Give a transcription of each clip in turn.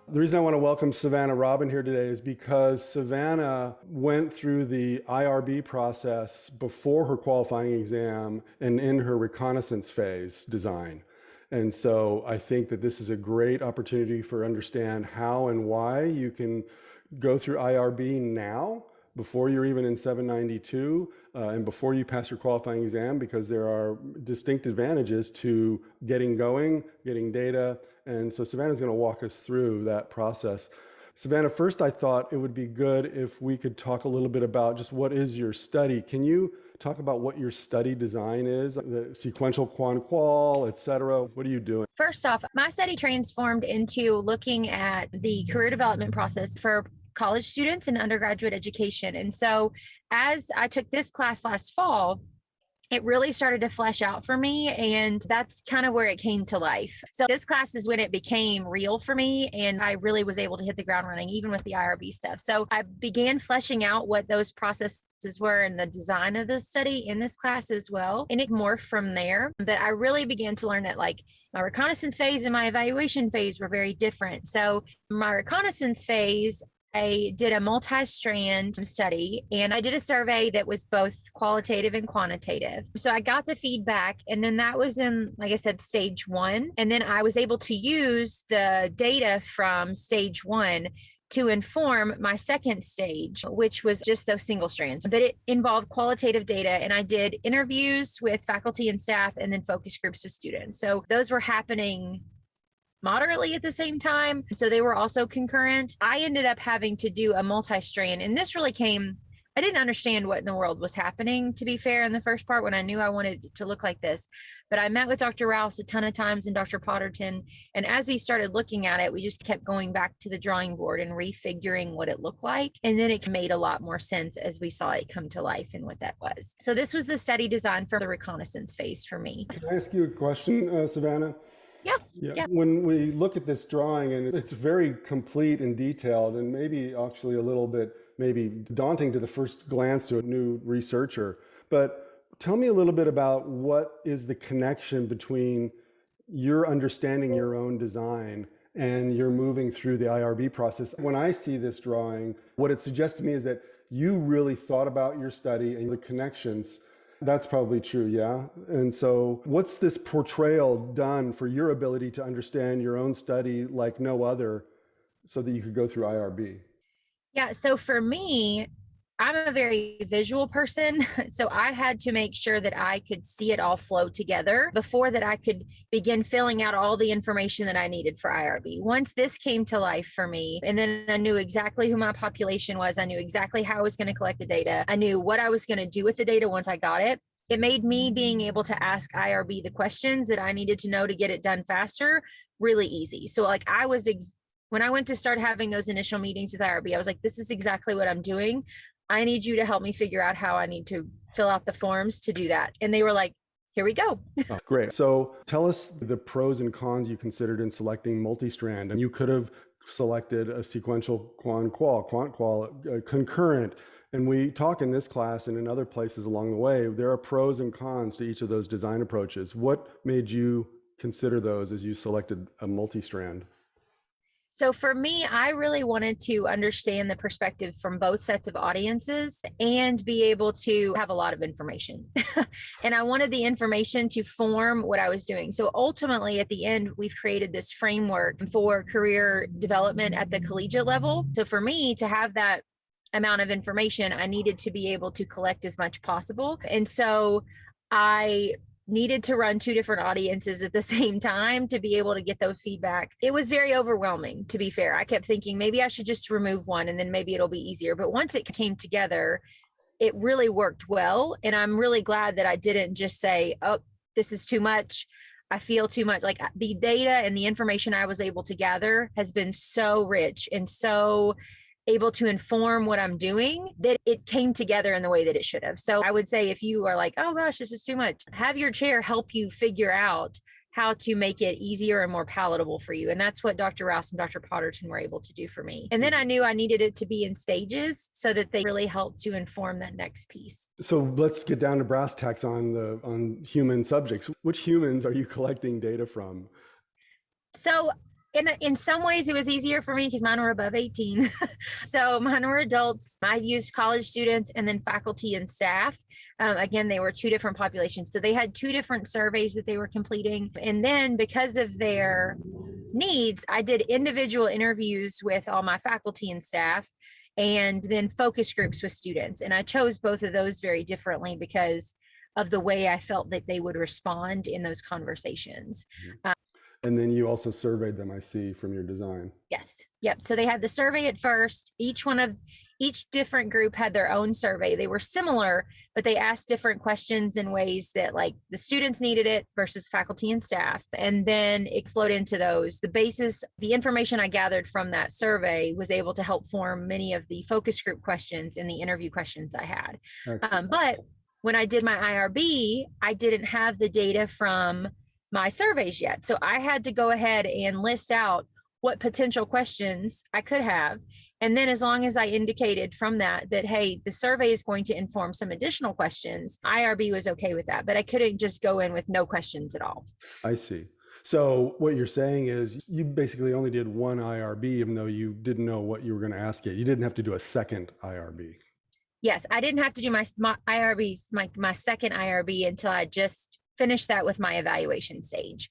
The reason I want to welcome Savannah Robin here today is because Savannah went through the IRB process before her qualifying exam and in her reconnaissance phase design. And so I think that this is a great opportunity for understand how and why you can go through IRB now before you're even in 792 and before you pass your qualifying exam, because there are distinct advantages to getting going, getting data. And so Savannah's going to walk us through that process. Savannah, first I thought it would be good if we could talk a little bit about just what is your study. Can you talk about what your study design is, the sequential qual, et cetera? What are you doing? First off, my study transformed into looking at the career development process for college students and undergraduate education. And so as I took this class last fall, it really started to flesh out for me. And that's kind of where it came to life. So this class is when it became real for me. And I really was able to hit the ground running, even with the IRB stuff. So I began fleshing out what those processes were and the design of the study in this class as well. And it morphed from there. But I really began to learn that like my reconnaissance phase and my evaluation phase were very different. So my reconnaissance phase, I did a multi-strand study and I did a survey that was both qualitative and quantitative. So I got the feedback, and then that was in, like I said, stage one. And then I was able to use the data from stage one to inform my second stage, which was just those single strands. But it involved qualitative data, and I did interviews with faculty and staff and then focus groups with students. So those were happening moderately at the same time. So they were also concurrent. I ended up having to do a multi-strand, and this really came, I didn't understand what in the world was happening, to be fair, in the first part when I knew I wanted it to look like this. But I met with Dr. Rouse a ton of times and Dr. Potterton. And as we started looking at it, we just kept going back to the drawing board and refiguring what it looked like. And then it made a lot more sense as we saw it come to life and what that was. So this was the study design for the reconnaissance phase for me. Can I ask you a question, Savannah? Yeah. When we look at this drawing, and it's very complete and detailed, and maybe actually a little bit maybe daunting to the first glance to a new researcher, but tell me a little bit about what is the connection between your understanding your own design and you're moving through the IRB process. When I see this drawing, what it suggests to me is that you really thought about your study and the connections. That's probably true, yeah. And so what's this portrayal done for your ability to understand your own study like no other so that you could go through IRB? Yeah. So for me, I'm a very visual person. So I had to make sure that I could see it all flow together before that I could begin filling out all the information that I needed for IRB. Once this came to life for me, and then I knew exactly who my population was, I knew exactly how I was going to collect the data, I knew what I was going to do with the data once I got it. It made me being able to ask IRB the questions that I needed to know to get it done faster really easy. So like when I went to start having those initial meetings with IRB, I was like, this is exactly what I'm doing. I need you to help me figure out how I need to fill out the forms to do that. And they were like, here we go. Oh, great. So tell us the pros and cons you considered in selecting multi-strand. And you could have selected a sequential quant qual, concurrent. And we talk in this class and in other places along the way, there are pros and cons to each of those design approaches. What made you consider those as you selected a multi-strand? So for me, I really wanted to understand the perspective from both sets of audiences and be able to have a lot of information. And I wanted the information to form what I was doing. So ultimately, at the end, we've created this framework for career development at the collegiate level. So for me to have that amount of information, I needed to be able to collect as much possible. And so I needed to run two different audiences at the same time to be able to get those feedback. It was very overwhelming, to be fair. I kept thinking maybe I should just remove one and then maybe it'll be easier. But once it came together, it really worked well. And I'm really glad that I didn't just say, oh, this is too much. I feel too much. Like the data and the information I was able to gather has been so rich and so able to inform what I'm doing that it came together in the way that it should have. So I would say if you are like, oh gosh, this is too much, have your chair help you figure out how to make it easier and more palatable for you. And that's what Dr. Rouse and Dr. Potterton were able to do for me. And then I knew I needed it to be in stages so that they really helped to inform that next piece. So let's get down to brass tacks on human subjects. Which humans are you collecting data from? So in some ways it was easier for me because mine were above 18. So mine were adults. I used college students and then faculty and staff. Again, they were two different populations. So they had two different surveys that they were completing. And then because of their needs, I did individual interviews with all my faculty and staff, and then focus groups with students. And I chose both of those very differently because of the way I felt that they would respond in those conversations. And then you also surveyed them, I see, from your design. Yes. Yep. So they had the survey at first. Each different group had their own survey. They were similar, but they asked different questions in ways that like the students needed it versus faculty and staff. And then it flowed into those. The information I gathered from that survey was able to help form many of the focus group questions and the interview questions I had. But when I did my IRB, I didn't have the data from my surveys yet. So I had to go ahead and list out what potential questions I could have. And then as long as I indicated from that, hey, the survey is going to inform some additional questions, IRB was okay with that, but I couldn't just go in with no questions at all. I see. So what you're saying is you basically only did one IRB, even though you didn't know what you were going to ask it. You didn't have to do a second IRB. Yes, I didn't have to do my IRBs, my second IRB until I just finished that with my evaluation stage.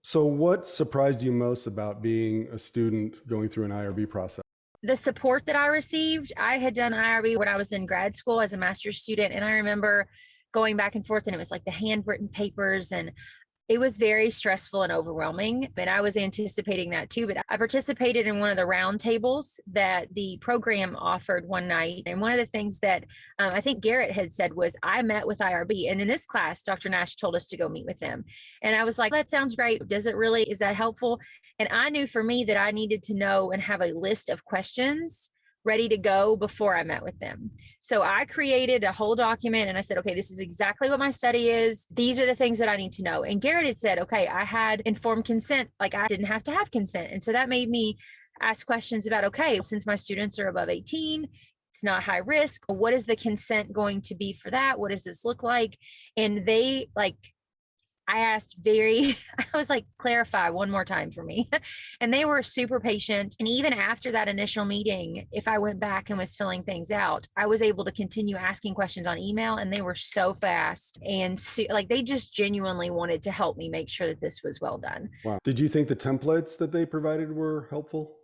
So what surprised you most about being a student going through an IRB process? The support that I received. I had done IRB when I was in grad school as a master's student. And I remember going back and forth, and it was like the handwritten papers, and it was very stressful and overwhelming. And I was anticipating that too. But I participated in one of the round tables that the program offered one night. And one of the things that I think Garrett had said was, I met with IRB. And in this class, Dr. Nash told us to go meet with them. And I was like, that sounds great. Is that helpful? And I knew for me that I needed to know and have a list of questions ready to go before I met with them. So I created a whole document and I said, okay, this is exactly what my study is. These are the things that I need to know. And Garrett had said, okay, I had informed consent, like I didn't have to have consent. And so that made me ask questions about, okay, since my students are above 18, it's not high risk. What is the consent going to be for that? What does this look like? And I was like, clarify one more time for me. And they were super patient. And even after that initial meeting, if I went back and was filling things out, I was able to continue asking questions on email, and they were so fast. And they just genuinely wanted to help me make sure that this was well done. Wow. Did you think the templates that they provided were helpful?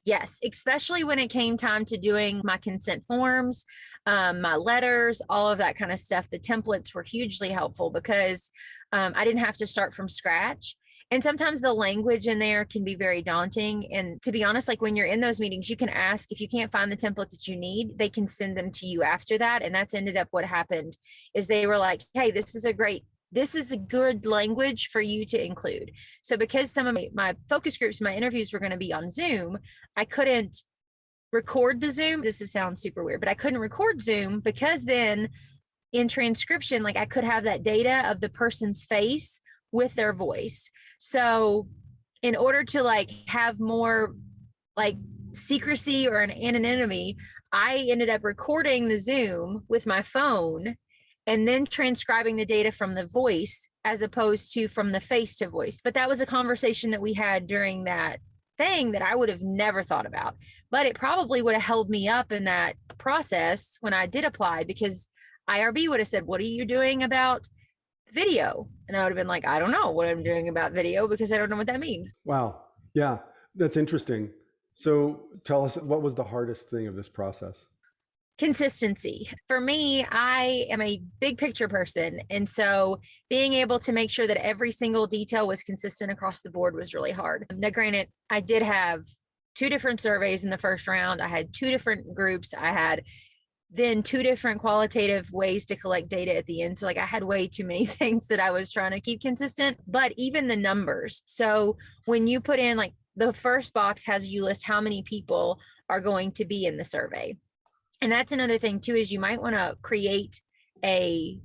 Yes, especially when it came time to doing my consent forms, my letters, all of that kind of stuff. The templates were hugely helpful because I didn't have to start from scratch. And sometimes the language in there can be very daunting. And to be honest, like when you're in those meetings, you can ask if you can't find the template that you need, they can send them to you after that. And that's ended up what happened is they were like, hey, this is a good language for you to include. So because some of my focus groups, my interviews were going to be on Zoom, I couldn't record the Zoom. This sounds super weird, but I couldn't record Zoom because then in transcription, like I could have that data of the person's face with their voice. So in order to like have more like secrecy or an anonymity, I ended up recording the Zoom with my phone and then transcribing the data from the voice as opposed to from the face to voice. But that was a conversation that we had during that thing that I would have never thought about. But it probably would have held me up in that process when I did apply, because IRB would have said, what are you doing about video? And I would have been like, I don't know what I'm doing about video because I don't know what that means. Wow. Yeah, that's interesting. So tell us, what was the hardest thing of this process? Consistency. For me, I am a big picture person. And so being able to make sure that every single detail was consistent across the board was really hard. Now, granted, I did have 2 different surveys in the first round. I had 2 different groups. I had then 2 different qualitative ways to collect data at the end. So like I had way too many things that I was trying to keep consistent, but even the numbers. So when you put in like the first box has you list how many people are going to be in the survey. And that's another thing too, is you might want to create a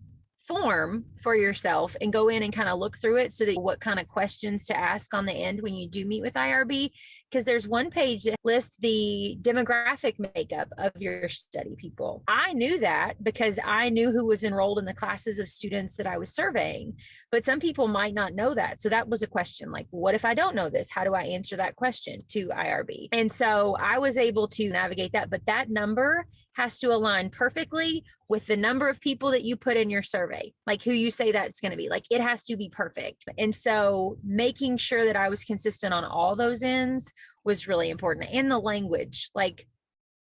form for yourself and go in and kind of look through it so that what kind of questions to ask on the end when you do meet with IRB. Because there's one page that lists the demographic makeup of your study people. I knew that because I knew who was enrolled in the classes of students that I was surveying, but some people might not know that. So that was a question like, what if I don't know this? How do I answer that question to IRB? And so I was able to navigate that, but that number has to align perfectly with the number of people that you put in your survey, like who you say that's going to be. Like it has to be perfect. And so making sure that I was consistent on all those ends was really important. And the language, like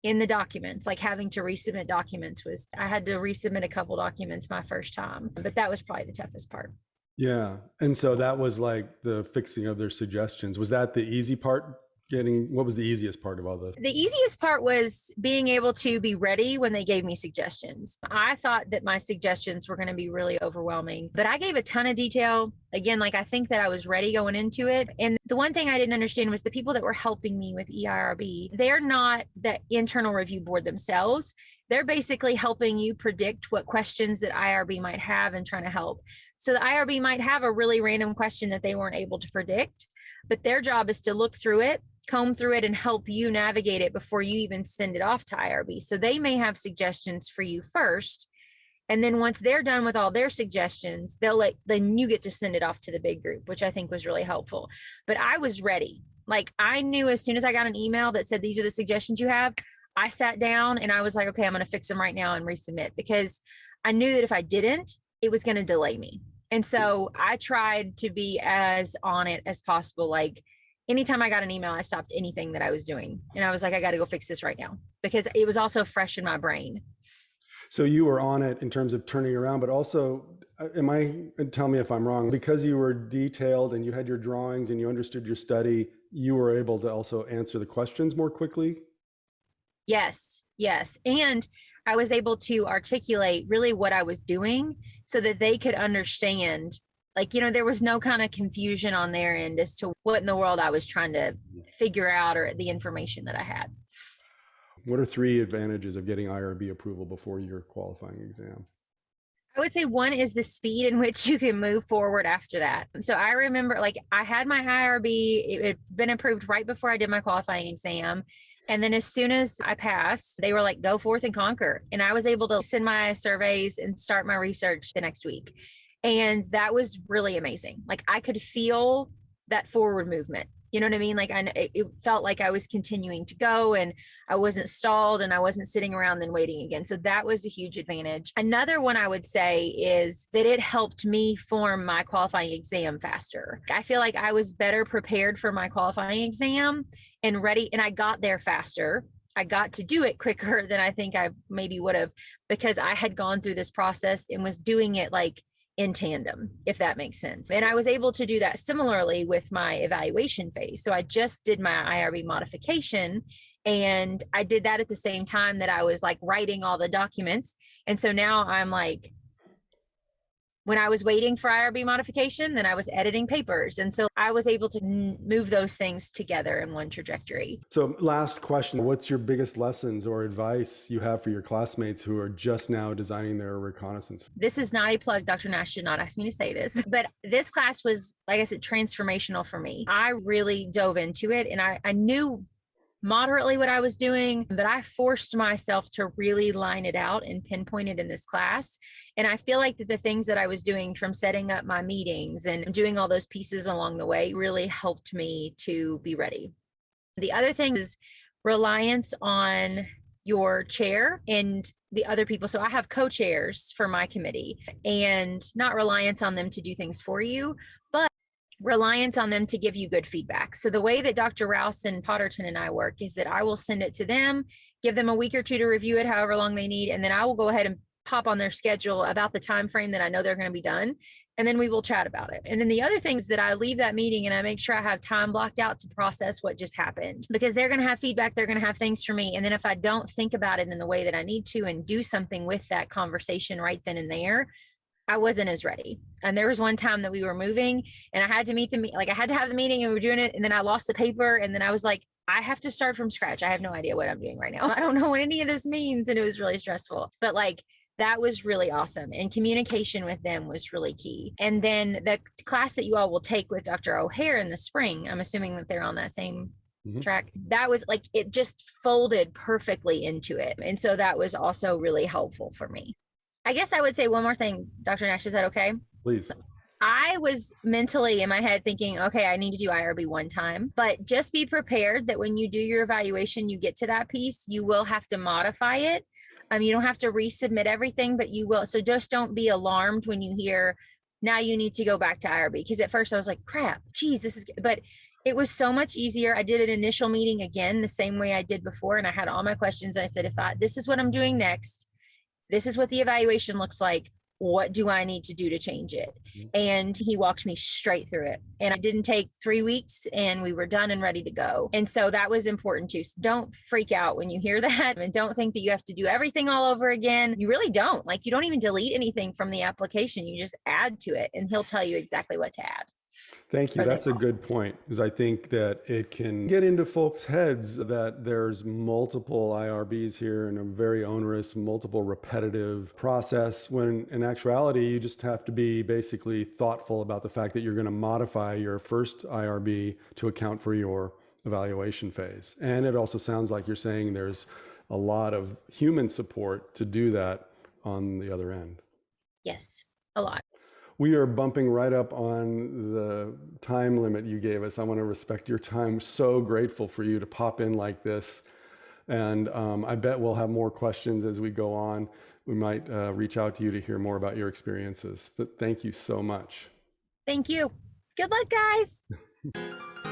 in the documents, like having to resubmit documents I had to resubmit a couple documents my first time, but that was probably the toughest part. Yeah. And so that was like the fixing of their suggestions. Was that the easy part? What was the easiest part of all this? The easiest part was being able to be ready when they gave me suggestions. I thought that my suggestions were going to be really overwhelming, but I gave a ton of detail. Again, like I think that I was ready going into it. And the one thing I didn't understand was the people that were helping me with EIRB, they're not the internal review board themselves. They're basically helping you predict what questions that IRB might have and trying to help. So the IRB might have a really random question that they weren't able to predict, but their job is to look through it, comb through it, and help you navigate it before you even send it off to IRB. So they may have suggestions for you first. And then once they're done with all their suggestions, then you get to send it off to the big group, which I think was really helpful. But I was ready. Like I knew as soon as I got an email that said, these are the suggestions you have, I sat down and I was like, okay, I'm going to fix them right now and resubmit, because I knew that if I didn't, it was going to delay me. And so I tried to be as on it as possible. Like anytime I got an email, I stopped anything that I was doing. And I was like, I got to go fix this right now, because it was also fresh in my brain. So you were on it in terms of turning around, but also, tell me if I'm wrong, because you were detailed and you had your drawings and you understood your study, you were able to also answer the questions more quickly? Yes. And I was able to articulate really what I was doing so that they could understand. Like, there was no kind of confusion on their end as to what in the world I was trying to figure out or the information that I had. What are 3 advantages of getting IRB approval before your qualifying exam? I would say one is the speed in which you can move forward after that. So I remember like I had my IRB, it had been approved right before I did my qualifying exam. And then as soon as I passed, they were like, go forth and conquer. And I was able to send my surveys and start my research the next week. And that was really amazing. Like I could feel that forward movement. You know what I mean? Like it felt like I was continuing to go and I wasn't stalled and I wasn't sitting around then waiting again. So that was a huge advantage. Another one I would say is that it helped me form my qualifying exam faster. I feel like I was better prepared for my qualifying exam and ready, and I got there faster. I got to do it quicker than I think I maybe would have, because I had gone through this process and was doing it like in tandem, if that makes sense. And I was able to do that similarly with my evaluation phase. So I just did my IRB modification, and I did that at the same time that I was like writing all the documents. And so now I'm like, when I was waiting for IRB modification, then I was editing papers. And so I was able to move those things together in one trajectory. So last question, what's your biggest lessons or advice you have for your classmates who are just now designing their reconnaissance? This is not a plug. Dr. Nash did not ask me to say this, but this class was, like I said, transformational for me. I really dove into it, and I knew moderately what I was doing, but I forced myself to really line it out and pinpoint it in this class. And I feel like that the things that I was doing, from setting up my meetings and doing all those pieces along the way, really helped me to be ready. The other thing is reliance on your chair and the other people. So I have co-chairs for my committee, and not reliance on them to do things for you, but reliance on them to give you good feedback. So the way that Dr. Rouse and Potterton and I work is that I will send it to them, give them a week or two to review it, however long they need, and then I will go ahead and pop on their schedule about the time frame that I know they're going to be done, and then we will chat about it. And then the other thing is that I leave that meeting and I make sure I have time blocked out to process what just happened, because they're going to have feedback, they're going to have things for me. And then if I don't think about it in the way that I need to and do something with that conversation right then and there, I wasn't as ready. And there was one time that we were moving and I had to I had to have the meeting and we were doing it. And then I lost the paper. And then I was like, I have to start from scratch. I have no idea what I'm doing right now. I don't know what any of this means. And it was really stressful. But like That was really awesome. And communication with them was really key. And then the class that you all will take with Dr. O'Hare in the spring, I'm assuming that they're on that same track. That was like, it just folded perfectly into it. And so that was also really helpful for me. I guess I would say one more thing, Dr. Nash, is that okay? Please. I was mentally in my head thinking, okay, I need to do IRB one time, but just be prepared that when you do your evaluation, you get to that piece, you will have to modify it. You don't have to resubmit everything, but you will. So just don't be alarmed when you hear, now you need to go back to IRB. Because at first I was like, crap, geez, this is, but it was so much easier. I did an initial meeting again, the same way I did before. And I had all my questions. And I said, this is what I'm doing next, this is what the evaluation looks like. What do I need to do to change it? And he walked me straight through it. And it didn't take 3 weeks and we were done and ready to go. And so that was important too. So don't freak out when you hear that, and don't think that you have to do everything all over again. You really don't. Like, you don't even delete anything from the application. You just add to it and he'll tell you exactly what to add. Thank you. That's a good point, because I think that it can get into folks' heads that there's multiple IRBs here and a very onerous, multiple repetitive process, when in actuality, you just have to be basically thoughtful about the fact that you're going to modify your first IRB to account for your evaluation phase. And it also sounds like you're saying there's a lot of human support to do that on the other end. Yes, a lot. We are bumping right up on the time limit you gave us. I want to respect your time. So grateful for you to pop in like this. And I bet we'll have more questions as we go on. We might reach out to you to hear more about your experiences. But thank you so much. Thank you. Good luck, guys.